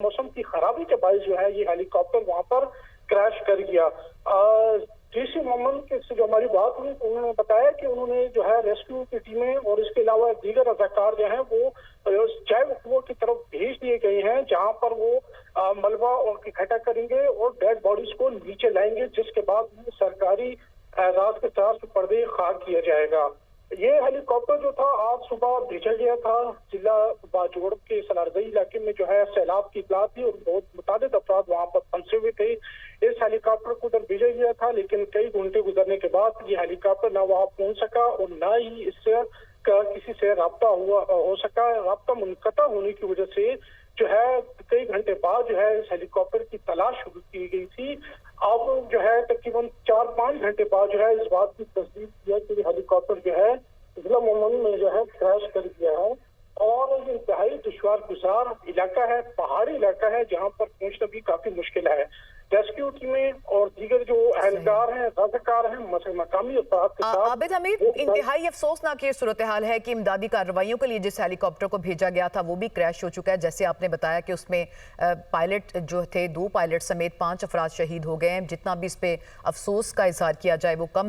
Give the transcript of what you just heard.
मौसम की खराबी के बायस जो है ये हेलीकॉप्टर वहां पर क्रैश कर गया। जैश-ए मोहम्मद के से जो हमारी बात हुई तो उन्होंने बताया कि उन्होंने जो है रेस्क्यू की टीमें और इसके अलावा दीगर रजाकार जो हैं वो जैव कुओं की तरफ भेज दिए गए हैं, जहां पर वो मलबा और इकट्ठा करेंगे और डेड बॉडीज को नीचे लाएंगे, जिसके बाद सरकारी एजाज के तहत पर्दे खाक किया जाएगा। ये हेलीकॉप्टर जो था आज सुबह भेजा गया था जिला बाजोड़ के सलारजई इलाके में जो है सैलाब की इतला थी और बहुत मुताबिक अफराद वहां पर फंसे हुए थे। इस हेलीकॉप्टर को उधर भेजा गया था, लेकिन कई घंटे गुजरने के बाद ये हेलीकॉप्टर ना वहां पहुंच सका और ना ही इससे किसी से राब्ता हो सका। राब्ता मुनक़ता होने की वजह से जो है कई घंटे बाद जो है इस हेलीकॉप्टर की तलाश शुरू की गई थी। अब जो है तकरीबन 4-5 घंटे बाद जो है इस बात की तस्दीक किया कि हेलीकॉप्टर जो है जिला मोहम्मद में जो है क्रैश कर गया है और ये इंतहाई दुश्वार गुजार इलाका है, पहाड़ी इलाका है, जहाँ पर पहुंचना भी काफी मुश्किल है। रेस्क्यू टीमें और दीगर जो एहलकार हैं, रजाकार हैं, मकामी अफराद के साथ। आबिद हमीद, इंतहाई अफसोसनाक ये सूरत हाल है कि इमदादी कार्रवाइयों के लिए जिस हेलीकॉप्टर को भेजा गया था वो भी क्रैश हो चुका है। जैसे आपने बताया कि उसमें पायलट जो थे 2 पायलट समेत 5 अफराद शहीद हो गए हैं। जितना भी इस पे अफसोस का इजहार किया जाए वो कम